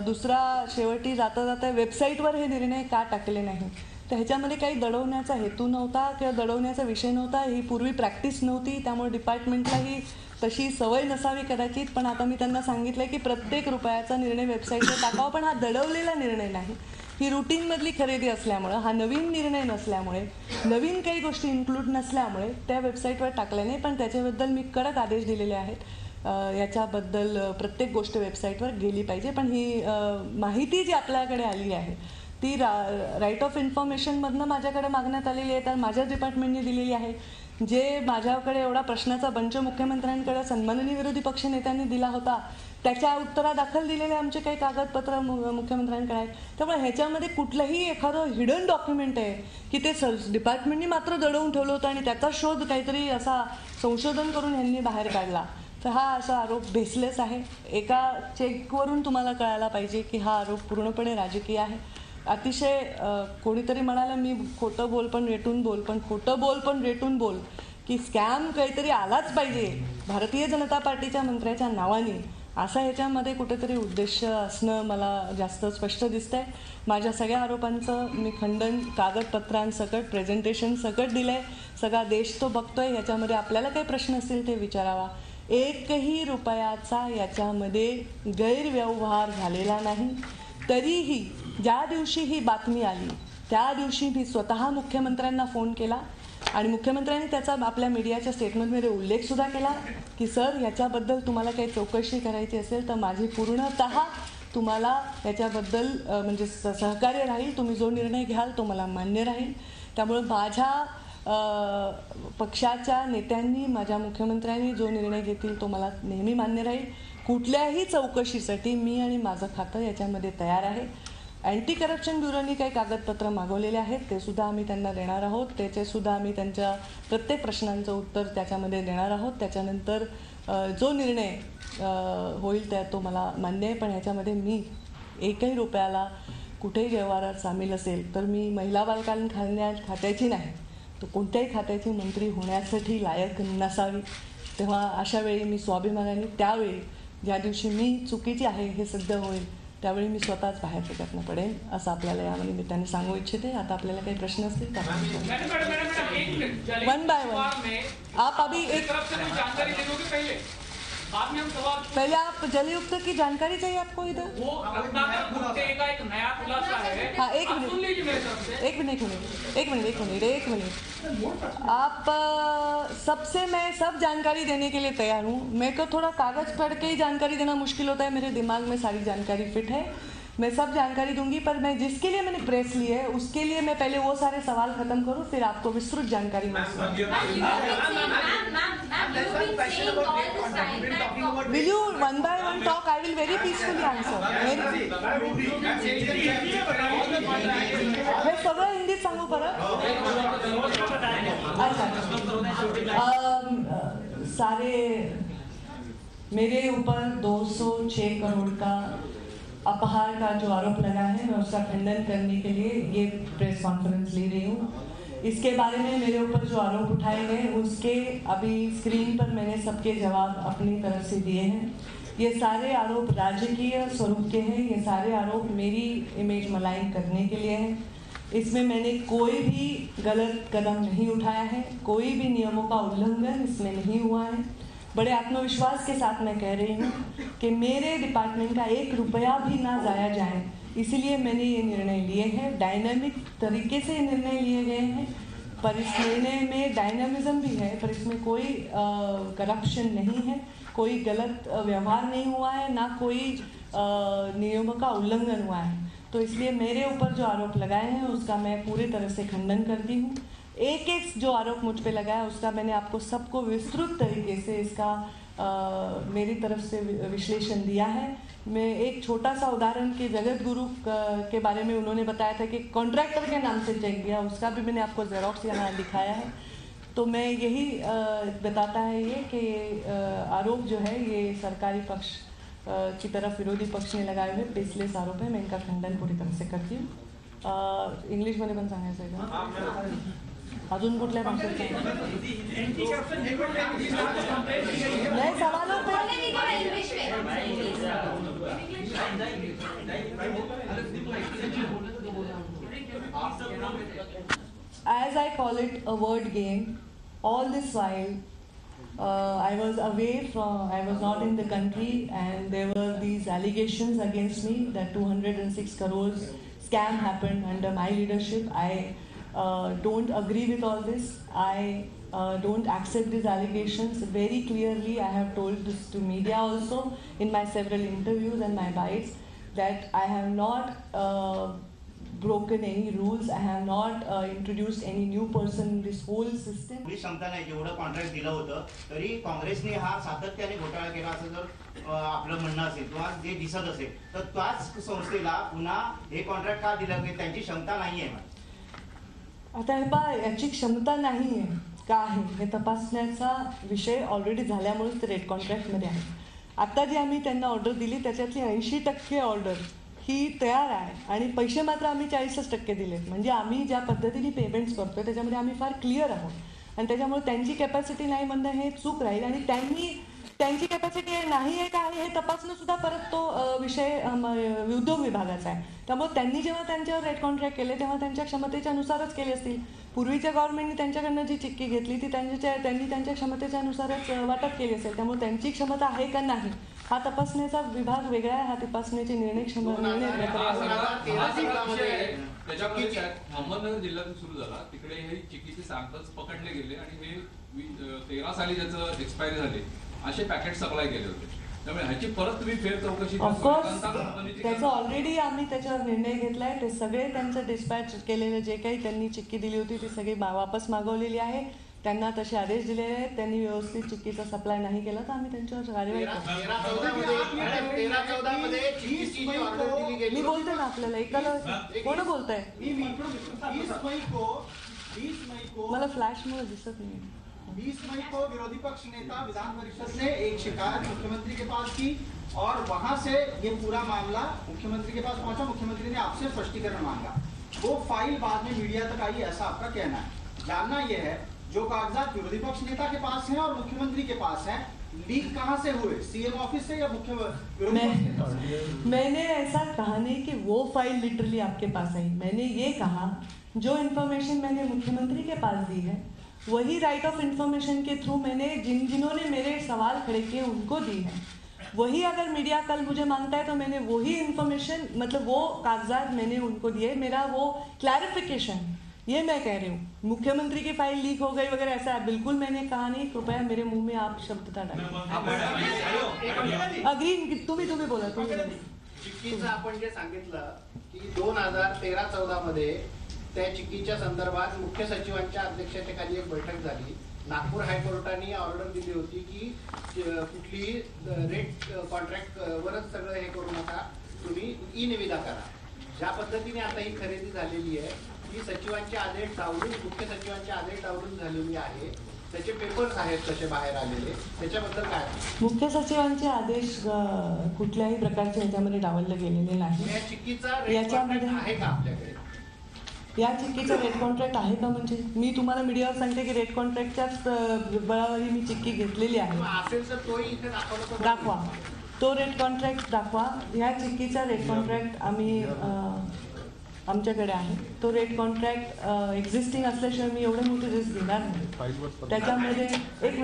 दुसरा शेवटी जाता जाता वेबसाईटवर हे निर्णय का टाकले नाही तर ह्याच्यामध्ये काही दडवण्याचा हेतू नव्हता किंवा दडवण्याचा विषय नव्हता. ही पूर्वी प्रॅक्टिस नव्हती, त्यामुळे डिपार्टमेंटलाही तशी सवय नसावी कदाचित. पण आता मी त्यांना सांगितलं की प्रत्येक रुपयाचा निर्णय वेबसाईटवर टाकावा, पण हा दडवलेला निर्णय नाही. ही रुटीनमधली खरेदी असल्यामुळं, हा नवीन निर्णय नसल्यामुळे, नवीन काही गोष्टी इन्क्लूड नसल्यामुळे त्या वेबसाईटवर टाकल्या नाही. पण त्याच्याबद्दल मी कडक आदेश दिलेले आहेत. याच्याबद्दल प्रत्येक गोष्ट वेबसाईटवर गेली पाहिजे. पण ही माहिती जी आपल्याकडे आली आहे ती राईट ऑफ इन्फॉर्मेशनमधनं माझ्याकडे मागण्यात आलेली आहे, तर माझ्याच डिपार्टमेंटने दिलेली आहे. जे माझ्याकडे एवढा प्रश्नाचा बंच मुख्यमंत्र्यांकडे सन्माननीय विरोधी पक्षनेत्यांनी दिला होता त्याच्या उत्तरादाखल दिलेले आमचे काही कागदपत्र मुख्यमंत्र्यांकडे आहेत. त्यामुळे ह्याच्यामध्ये कुठलंही एखादं हिडन डॉक्युमेंट आहे की ते डिपार्टमेंटनी मात्र दडवून ठेवलं होतं आणि त्याचा शोध काहीतरी असा संशोधन करून ह्यांनी बाहेर काढला, तर हा असा आरोप बेसलेस आहे. एका चेकवरून तुम्हाला कळायला पाहिजे की हा आरोप पूर्णपणे राजकीय आहे. अतिशय कोणीतरी म्हणाला मी खोटं बोल पण रेटून बोल, पण खोटं बोल पण रेटून बोल की स्कॅम काहीतरी आलाच पाहिजे भारतीय जनता पार्टीच्या मंत्र्याच्या नावाने, असा ह्याच्यामध्ये कुठेतरी उद्देश असणं मला जास्त स्पष्ट दिसतंय. माझ्या सगळ्या आरोपांचं मी खंडन कागदपत्रांसकट प्रेझेंटेशन सकट दिलं आहे. सगळा देश तो बघतोय. याच्यामध्ये आपल्याला काही प्रश्न असतील ते विचारावा. एकही रुपयाचा याच्यामध्ये गैरव्यवहार झालेला नाही. तरीही ज्या दिवशी ही बातमी आली त्या दिवशी मी स्वतः मुख्यमंत्र्यांना फोन केला आणि मुख्यमंत्र्यांनी त्याचा आपल्या मीडियाच्या स्टेटमेंटमध्ये उल्लेखसुद्धा केला की सर याच्याबद्दल तुम्हाला काही चौकशी करायची असेल तर माझी पूर्णतः तुम्हाला याच्याबद्दल म्हणजे सहकार्य राहील. तुम्ही जो निर्णय घ्याल तो मला मान्य राहील. त्यामुळे माझ्या पक्षाच्या नेत्यांनी माझ्या मुख्यमंत्र्यांनी जो निर्णय घेतील तो मला नेहमी मान्य राहील. कुठल्याही चौकशीसाठी मी आणि माझं खातं याच्यामध्ये तयार आहे. अँटी करप्शन ब्युरोनी काही कागदपत्र मागवलेले आहेत, ते सुद्धा आम्ही त्यांना देणार आहोत. त्याचे सुद्धा आम्ही त्यांच्या प्रत्येक प्रश्नांचं उत्तर त्याच्यामध्ये देणार आहोत. त्याच्यानंतर जो निर्णय होईल त्या तो मला मान्य आहे, पण ह्याच्यामध्ये मी एकही रुपयाला कुठेही व्यवहारात सामील असेल तर मी महिला बालकल्याण खात्याची नाही, तो कोणत्याही खात्याची मंत्री होण्यासाठी लायक नसावी. तेव्हा अशा वेळी मी स्वाभिमानाने त्यावेळी ज्या दिवशी मी चुकीची आहे हे सिद्ध होईल त्यावेळी मी स्वतःच बाहेर त्याच्यातनं पडेन, असं आपल्याला या निमित्ताने सांगू इच्छिते. आता आपल्याला काही प्रश्न असतील तर वन बाय वन आप अभी एक पहले आप जलयुक्त की जानकारी चाहिए आपको इधर? एक नया खुलासा है। हाँ, एक मिनट। आप सबसे मैं सब जानकारी देने के लिए तैयार हूँ. मेरे को थोड़ा कागज पढ़ के ही जानकारी देना मुश्किल होता है, मेरे दिमाग में सारी जानकारी फिट है, मैं सब जानकारी दूंगी. पर मैं जिसके लिए मैंने प्रेस ली है उसके लिए मैं पहले वो सारे सवाल खत्म करूँ, फिर आपको विस्तृत जानकारी मिल सकती है. Will you one by one talk? I will very peacefully answer. मैं सगळं हिंदीत सांगू परत? सारे मेरे ऊपर 206 करोड़ का अपहार का जो आरोप लगा है, मैं उसका खंडन करने के लिए ये प्रेस कॉन्फ्रेंस ले रही हूँ. इसके बारे में मेरे ऊपर जो आरोप उठाए गए उसके अभी स्क्रीन पर मैंने सबके जवाब अपनी तरफ से दिए हैं. ये सारे आरोप राजकीय स्वरूप के हैं, ये सारे आरोप मेरी इमेज मलाइन करने के लिए हैं. इसमें मैंने कोई भी गलत कदम नहीं उठाया है, कोई भी नियमों का उल्लंघन इसमें नहीं हुआ है. बड़े आत्मविश्वास के साथ मैं कह रही हूँ कि मेरे डिपार्टमेंट का 1 रुपया भी ना जाया जाए, इसीलिए मैंने ये निर्णय लिए हैं. डायनामिक तरीके से निर्णय लिए गए हैं, पर इस निर्णय में डायनामिज्म भी है, पर इसमें कोई करप्शन नहीं है, कोई गलत व्यवहार नहीं हुआ है, ना कोई नियमों का उल्लंघन हुआ है. तो इसलिए मेरे ऊपर जो आरोप लगाए हैं उसका मैं पूरी तरह से खंडन करती हूँ. एक जो आरोप मुझ पे लगा है उसका मैंने आपको सबको विस्तृत तरीके से इसका मेरी तरफ से विश्लेषण दिया है. मैं एक छोटा सा उदाहरण के जगत गुरु के बारे में उन्होंने बताया था कि कॉन्ट्रैक्टर के नाम से चेक दिया, उसका भी मैंने आपको जेरोक्स यहाँ दिखाया है. तो मैं यही बताता है ये कि आरोप जो है ये सरकारी पक्ष की तरफ विरोधी पक्ष ने लगाए हुए बेसलेस आरोप है. मैं इनका खंडन पूरी तरह से करती हूँ. इंग्लिशमध्ये पण सांगायचं आहे का? अजून कुठल्या भाषेत नाही सवालों पे as I call it a word game. All this while I was not in the country, and there were these allegations against me that 206 crores scam happened under my leadership. I don't agree with all this. I don't accept these allegations. Very clearly I have told this to media also in my several interviews and my bites that I have not broken any rules. I have not introduced any new person in this whole system. क्षमता नाही, जेवढं contract दिलं होतं तरी काँग्रेसने हा सातत्याने घोटाळा केला असं जर आपलं म्हणणं असेल किंवा जे दिसत असेल तर त्याच संस्थेला पुन्हा हे कॉन्ट्रॅक्ट का दिलं की त्यांची क्षमता नाहीये. आता हे पहा, याची क्षमता नाही आहे का आहे हे तपासण्याचा विषय ऑलरेडी झाल्यामुळेच ते रेड कॉन्ट्रॅक्टमध्ये आहे. आत्ता जी आम्ही त्यांना ऑर्डर दिली त्याच्यातली 80% ऑर्डर ही तयार आहे आणि पैसे मात्र आम्ही 40% दिलेत. म्हणजे आम्ही ज्या पद्धतीने पेमेंट्स करतोय त्याच्यामध्ये आम्ही फार क्लिअर आहोत आणि त्याच्यामुळे त्यांची कॅपॅसिटी नाही म्हणणं हे चूक राहील. आणि त्यांची कॅपॅसिटी नाही आहे का आहे हे तपासणं सुद्धा परत तो विषय उद्योग विभागाचा आहे. त्यामुळे त्यांनी जेव्हा त्यांच्यावर रेड कॉन्ट्रॅक्ट केले तेव्हा त्यांच्या क्षमतेच्या नुसारच केले असतील. पूर्वीच्या गव्हर्नमेंटने त्यांच्याकडनं जी चिक्की घेतली ती त्यांनी त्यांच्या क्षमतेच्या नुसारच वाटप केली असेल. त्यामुळे त्यांची क्षमता आहे का नाही हा तपासण्याचा विभाग वेगळा आहे. हा तपासण्याचे निर्णय अहमदनगर जिल्ह्यातून सुरू झाला, तिकडे हे चिक्कीचे सॅम्पल्स पकडले गेले आणि हे 13 साली ज्याचं एक्सपायरी झाले असे पॅकेट सप्लाय केले होते. त्यामुळे ह्याची परत तुम्ही फेर चौकशी ऑफकोर्स त्याचं ऑलरेडी आम्ही त्याच्यावर निर्णय घेतलाय. ते सगळे त्यांचं डिस्पॅच केलेलं जे काही त्यांनी चिक्की दिली होती ती सगळी वापस मागवलेली आहे. त्यांना तसे आदेश दिलेले आहेत. त्यांनी व्यवस्थित चिक्कीचा सप्लाय नाही केला तर आम्ही त्यांच्यावर कारवाई करू. 13-14 मध्ये चिक्कीची जी ऑर्डर दिली गेली मी बोलते ना आपल्याला एकाला कोण बोलतंय 20 मई को मला फ्लॅशमुळे दिसत नाही. 20 मई को विरोधी पक्ष नेता विधान परिषद ने एक शिकायत मुख्यमंत्री के पास की और वहां से ये पूरा मामला मुख्यमंत्री के पास पहुंचा. मुख्यमंत्री ने आपसे स्पष्टीकरण मांगा. वो फाइल बाद में मीडिया तक आई, ऐसा आपका कहना है. जानना यह है जो कागजात विरोधी पक्ष नेता के पास हैं और मुख्यमंत्री के पास हैं, लीक कहां से हुए, सीएम ऑफिस से या मुख्य विरोधी पक्ष नेता से? मैंने ऐसा कहा नहीं कि वो फाइल लिटरली आपके पास आई. मैंने ये कहा जो इन्फॉर्मेशन मैंने मुख्यमंत्री के पास दी है वही राइट ऑफ इन्फॉर्मेशन के थ्रू मैंने जिन्होंने मेरे सवाल खड़े किए उनको दी है. वही अगर मीडिया कल मुझे मांगता है तो मैंने वही इन्फॉर्मेशन मतलब वो कागजात मैंने उनको दिए. मेरा वो क्लैरिफिकेशन ये मैं कह रही हूँ. मुख्यमंत्री की फाइल लीक हो गई वगैरह ऐसा बिल्कुल मैंने कहा नहीं. कृपया मेरे मुंह में आप शब्दता डालें. अग्री तुम्ही बोला तुम्ही. चिक्कीचं आपण जे सांगितलं की 2013-14 मध्ये त्या चिक्कीच्या संदर्भात मुख्य सचिवांच्या अध्यक्षतेखाली एक बैठक झाली. नागपूर हायकोर्टाने ऑर्डर दिली होती की कुठलीही रेट कॉन्ट्रॅक्ट वरच सगळं हे करू नका, तुम्ही ई निविदा करा. ज्या पद्धतीने आता ही खरेदी झालेली आहे ती सचिवांचे आदेश डावलून मुख्य सचिवांचे आदेश डावलून झालेली आहे. त्याचे पेपर्स आहेत तसे बाहेर आलेले, त्याच्याबद्दल काय? मुख्य सचिवांचे आदेश कुठल्याही प्रकारचे याच्यामध्ये डावलले गेलेले नाही. या चिक्कीचा रेट याच्यामध्ये आहे का आपल्याकडे? या चिक्कीचं रेट कॉन्ट्रॅक्ट आहे का म्हणजे मी तुम्हाला मीडियावर सांगते की रेट कॉन्ट्रॅक्टच्याच बळावरी मी चिक्की घेतलेली आहे. असेल तर तोही इथे दाखवलं दाखवा तो रेट कॉन्ट्रॅक्ट दाखवा. ह्या चिक्कीचा रेट कॉन्ट्रॅक्ट आम्ही आमच्याकडे आहे. तो रेट कॉन्ट्रॅक्ट एक्झिस्टिंग असल्याशिवाय मी एवढे मोठे रिस्क घेणार नाही. त्याच्यामध्ये एक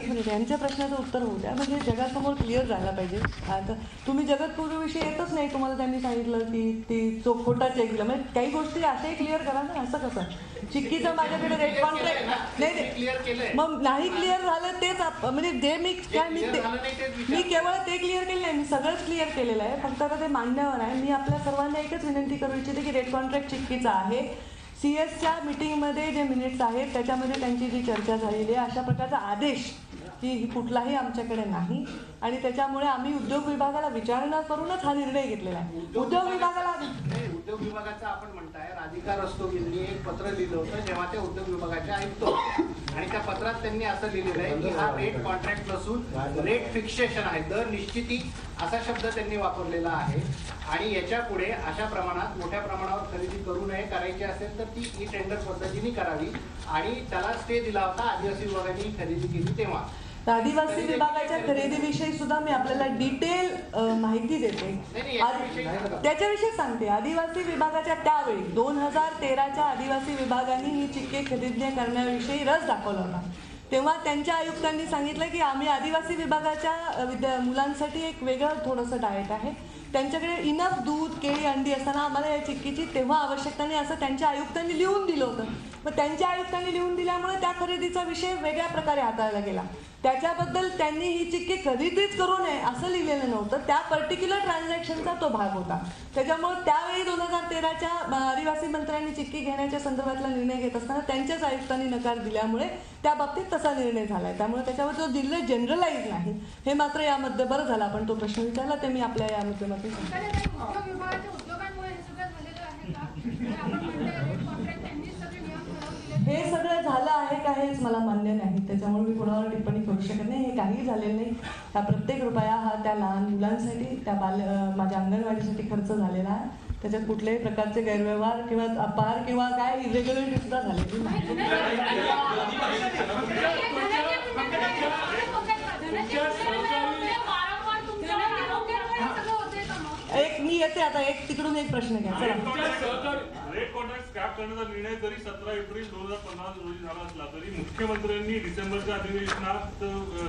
मिनिट यांच्या प्रश्नाचं उत्तर होऊ द्या. म्हणजे जगासमोर क्लिअर झाला पाहिजे. आता तुम्ही जगतपूर्वीविषयी येतच नाही. तुम्हाला त्यांनी सांगितलं की ती खोटा चेक दिला म्हणजे काही गोष्टी अशाही क्लिअर करा ना. असं कसं चिक्कीचं माझ्याकडे रेट कॉन्ट्रॅक्ट नाही मग नाही क्लिअर झालं तेच म्हणजे जे मी केवळ ते क्लिअर केलं नाही. मी सगळंच क्लिअर केलेलं आहे. फक्त आता ते मांडण्यावर आहे. मी आपल्या सर्वांना एकच विनंती करू इच्छिते की रेट कॉन्ट्रॅक्ट चिक्कीचा आहे. CS च्या मीटिंगमध्ये जे मिनिट्स आहेत त्याच्यामध्ये त्यांची जी चर्चा झालेली आहे अशा प्रकारचा आदेश की कुठलाही आमच्याकडे नाही. आणि त्याच्यामुळे आम्ही उद्योग विभागाला विचारणा करूनच हा निर्णय घेतलेला आहे. उद्योग विभागाचा आपण म्हणताय राधिका रस्तोगी यांनी एक पत्र लिहिलं होतं जेव्हा त्या उद्योग विभागाच्या आयुक्त आणि त्या पत्रात त्यांनी असं लिहिलेलं आहे की हा रेट कॉन्ट्रॅक्ट नसून रेट फिक्सेशन आहे, दर निश्चिती असा शब्द त्यांनी वापरलेला आहे. आणि याच्या पुढे अशा प्रमाणात मोठ्या प्रमाणावर खरेदी करू नये. करायची असेल तर ती ई टेंडर पद्धतीने करावी आणि त्याला स्टे दिला होता आदिवासी विभागाने खरेदी केली तेव्हा. आदिवासी विभागाच्या खरेदीविषयी सुद्धा मी आपल्याला डिटेल माहिती देते. त्याच्याविषयी सांगते. आदिवासी विभागाच्या त्यावेळी 2013च्या आदिवासी विभागाने ही चिक्के खरेदी करण्याविषयी रस दाखवला होता. तेव्हा त्यांच्या आयुक्तांनी सांगितलं की आम्ही आदिवासी विभागाच्या मुलांसाठी एक वेगळं थोडंसं डाएट आहे. त्यांच्याकडे इनफ दूध केळी अंडी असताना आम्हाला या चिक्कीची तेव्हा आवश्यकता नाही असं त्यांच्या आयुक्तांनी लिहून दिलं होतं. मग त्यांच्या आयुक्तांनी लिहून दिल्यामुळे त्या खरेदीचा विषय वेगळ्या प्रकारे हाताळला गेला. त्याच्याबद्दल त्यांनी ही चिक्की खरेदीच करू नये असं लिहिलेलं नव्हतं. त्या पर्टिक्युलर ट्रान्झॅक्शनचा तो भाग होता. त्याच्यामुळे त्यावेळी 2013च्या आदिवासी मंत्र्यांनी चिक्की घेण्याच्या संदर्भातला निर्णय घेत असताना त्यांच्याच आयुक्तांनी नकार दिल्यामुळे त्या बाबतीत तसा निर्णय झालाय. त्यामुळे त्याच्यावर जो निर्णय जनरलाइज नाही हे मात्र यामध्ये बरं झालं आपण तो प्रश्न विचारला ते मी आपल्या या माध्यमातून हे सगळं झालं आहे का हेच मला मान्य नाही. त्याच्यामुळे मी कोणावर टिप्पणी करू शकत नाही. हे काही झालेलं नाही. हा प्रत्येक रुपया हा त्या लहान मुलांसाठी त्या माझ्या अंगणवाडीसाठी खर्च झालेला आहे. त्याच्यात कुठल्याही प्रकारचे गैरव्यवहार किंवा अपार किंवा काय इरेग्युलरिटी सुद्धा झालेली नाही. एक मी येते आता एक तिकडून एक प्रश्न घ्या. चला. रेट कॉन्ट्रॅक्ट स्क्रॅप करण्याचा निर्णय जरी 17 एप्रिल 2015 रोजी झाला असला तरी मुख्यमंत्र्यांनी डिसेंबरच्या अधिवेशनात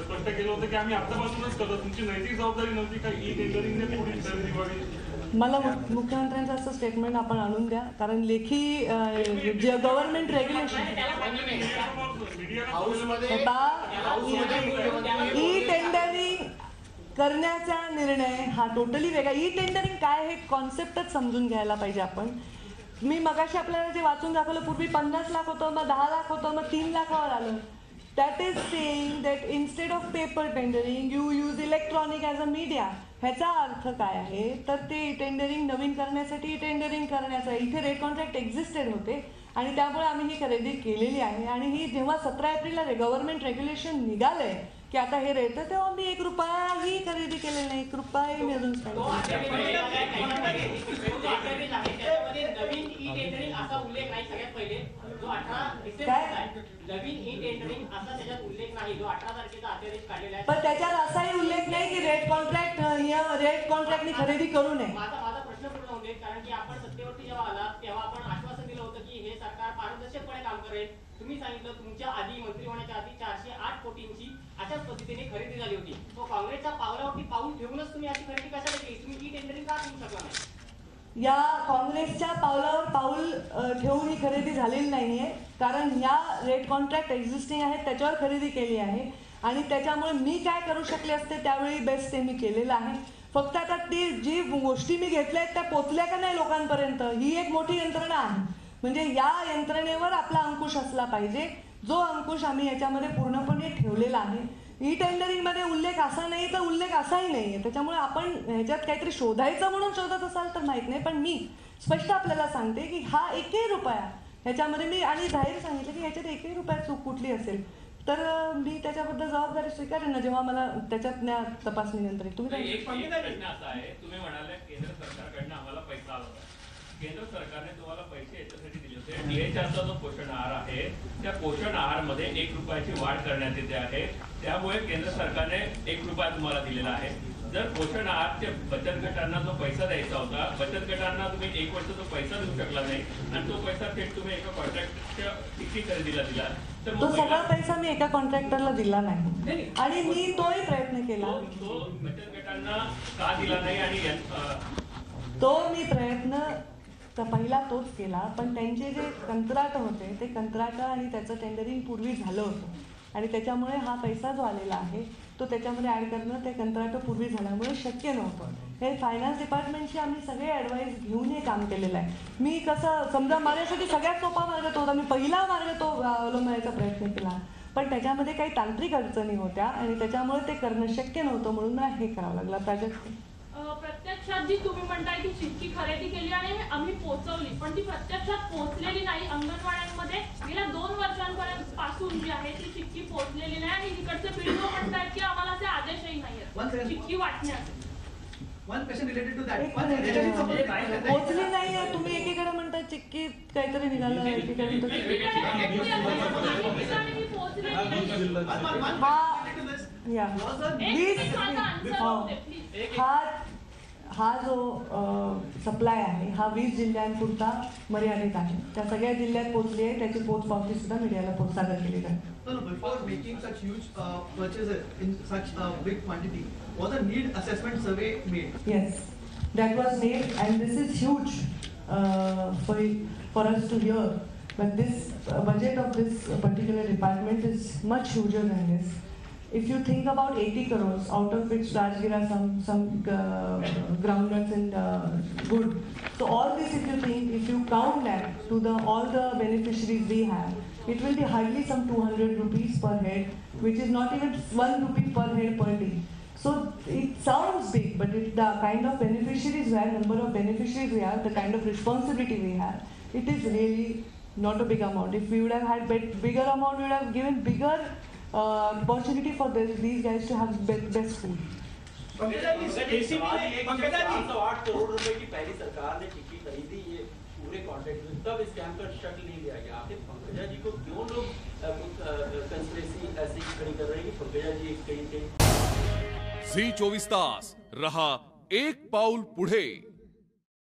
स्पष्ट केलं होतं की आम्ही आतापासूनच करतो. तुमची नैतिक जबाबदारी नव्हती का ई टेंडरिंगने पुढील खरेदी व्हावी? मला मुख्यमंत्र्यांचं असं स्टेटमेंट आपण आणून द्या. कारण लेखी गव्हर्नमेंट रेग्युलेशन ई टेंडरिंग करण्याचा निर्णय हा टोटली वेगळा. ई टेंडरिंग काय हे कॉन्सेप्टच समजून घ्यायला पाहिजे आपण. मी मगाशी आपल्याला जे वाचून दाखवलं पूर्वी 50 लाख होतं मग 10 लाख होतं मग 3 लाखावर आलं. That is saying that instead of paper tendering you use electronic as a media. ह्याचा अर्थ काय आहे तर ते टेंडरिंग नवीन करण्यासाठी टेंडरिंग करण्याचा इथे रेट कॉन्ट्रॅक्ट एक्झिस्टेड होते आणि त्यामुळे आम्ही ही खरेदी केलेली आहे. आणि ही जेव्हा 17 एप्रिलला गव्हर्नमेंट रेग्युलेशन निघालंय की आता हे रेट आहे तेव्हा मी 1 रुपयाही खरेदी केलेली नाही. 1 रुपयाही मी अजून नवीन ई टेंडरिंग असा उल्लेख नाही. सगळ्यात पहिले जो 18 डिसेंबर नवीन ई टेंडरिंग असा त्याच्यात उल्लेख नाही जो 18 तारखेचा अध्यादेश काढलेला आहे. पण त्याच्यात असाही उल्लेख नाही की रेट कॉन्ट्रॅक्टनी खरेदी करू नये. माझा प्रश्न पूर्ण होऊ दे. कारण की आपण सत्तेवरती जेव्हा आलात तेव्हा आपण आश्वासन दिलं होतं की हे सरकार पारदर्शकपणे काम करेल. तुम्ही सांगितलं तुमच्या आधी मंत्री होण्याच्या आधी 408 कोटींची अशाच पद्धतीने खरेदी झाली होती. तो काँग्रेसच्या पावलावरती पाऊल ठेवूनच तुम्ही अशी खरेदी कशाला केली? तुम्ही ई टेंडरिंग का करू शकला नाही? या काँग्रेसच्या पावलावर पाऊल ठेवून ही खरेदी झालेली नाहीये. कारण या रेट कॉन्ट्रॅक्ट एक्झिस्टिंग आहेत त्याच्यावर खरेदी केली आहे आणि त्याच्यामुळे मी काय करू शकले असते त्यावेळी बेस्ट ते मी केलेलं आहे. फक्त आता ती जी गोष्टी मी घेतल्या आहेत त्या पोचल्या का नाही लोकांपर्यंत ही एक मोठी यंत्रणा आहे. म्हणजे या यंत्रणेवर आपला अंकुश असला पाहिजे जो अंकुश आम्ही याच्यामध्ये पूर्णपणे ठेवलेला आहे. ई टेंडरिंगमध्ये उल्लेख असा नाही तर उल्लेख असाही नाही आहे. त्याच्यामुळे आपण ह्याच्यात काहीतरी शोधायचं म्हणून शोधत असाल तर माहीत नाही. पण मी स्पष्ट आपल्याला सांगते की हा 1ही रुपया ह्याच्यामध्ये मी आणि जाहीर सांगितलं की ह्याच्यात 1ही रुपया चूक कुठली असेल तर मी त्याच्याबद्दल जबाबदारी स्वीकारेन ना जेव्हा मला त्याच्यात तपासणीनंतर. तुम्ही एक प्रश्न असा आहे, तुम्ही म्हणाले केंद्र सरकारकडनं आम्हाला पैसा आला होता. केंद्र सरकारने तुम्हाला पैसे याच्यासाठी दिले होते. DHRचा जो पोषण आहार आहे त्या पोषण आहार मध्ये 1 रुपयाची वाढ करण्यात येते आहे. त्यामुळे केंद्र सरकारने 1 रुपया तुम्हाला दिलेला आहे. जर पोषण आहारच्या बचत गटांना जो पैसा द्यायचा होता बचत गटांना तुम्ही 1 वर्ष जो पैसा देऊ शकला नाही आणि तो पैसा थेट तुम्ही एका कॉन्ट्रॅक्टच्या चिठ्ठी खरेदीला दिला तर तो सगळा पैसा मी एका कॉन्ट्रॅक्टरला दिला नाही आणि मी तोही प्रयत्न केला. तो बचत गटांना का दिला नाही आणि तो मी प्रयत्न तर पहिला तोच केला. पण त्यांचे जे कंत्राट होते ते कंत्राट आणि त्याचं टेंडरिंग पूर्वी झालं होतं आणि त्याच्यामुळे हा पैसा जो आलेला आहे तो त्याच्यामध्ये ॲड करणं ते कंत्राट पूर्वी झाल्यामुळे शक्य नव्हतं. हे फायनान्स डिपार्टमेंटशी आम्ही सगळे ॲडवाईस घेऊन हे काम केलेलं आहे. मी कसं समजा माझ्यासाठी सगळ्यात सोपा मार्ग तो होता. मी पहिला मार्ग तो अवलंबण्याचा प्रयत्न केला पण त्याच्यामध्ये काही तांत्रिक अडचणी होत्या आणि त्याच्यामुळे ते करणं शक्य नव्हतं म्हणून मला हे करावं लागलं. प्राजक्त प्रत्यक्षात जी तुम्ही म्हणताय की चिठ्ठी खरेदी केली आणि आम्ही पोहोचवली पण ती प्रत्यक्षात पोहोचलेली नाही. अंगणवाड्यांमध्ये गेल्या 2 वर्षांपर्यंत पासून जी आहे ती चिठ्ठी पोहोचलेली नाही आणि इकडचे पीडीओ म्हणतायत की आम्हाला ते आदेशही नाहीयेत चिठ्ठी वाटण्याचे. पोहोचली नाही. तुम्ही एकीकडे म्हणता चिक्की काहीतरी निघालं एकीकडे हा जो सप्लाय आहे हा 20 जिल्ह्यांपुरता मर्यादित आहे. त्या सगळ्या जिल्ह्यात पोहोचली आहे. त्याची पोचपावती सुद्धा मीडियाला सादर केली जाते. Before making such huge purchases in such a big quantity, was a need assessment survey made? Yes, that was made, and this is huge for us to hear. But this budget of this particular department is much huger than this. If you think about 80 crores, out of which Rajgira some groundnuts and good. So all this, if you think, if you count that to all the beneficiaries we have, it will be hardly some 200 rupees per head, which is not even 1 rupee per head per day. So it sounds big, but the kind of beneficiaries we have, number of beneficiaries we have, the kind of responsibility we have, it is really not a big amount. If we would have had bigger amount, we would have given bigger opportunity for these guys to have best food. ₹8 crore की पहली सरकार ने चिट्ठी खरीदी ये पूरे contract में, तब स्कैम का शक नहीं लिया गया. आखिर पंकजा जी को क्यों लोग कंस्पिरेसी ऐसी खड़ी कर रहे हैं कि पंकजा जी कहीं थे? झी 24 तास रहा एक पाऊल पुढे.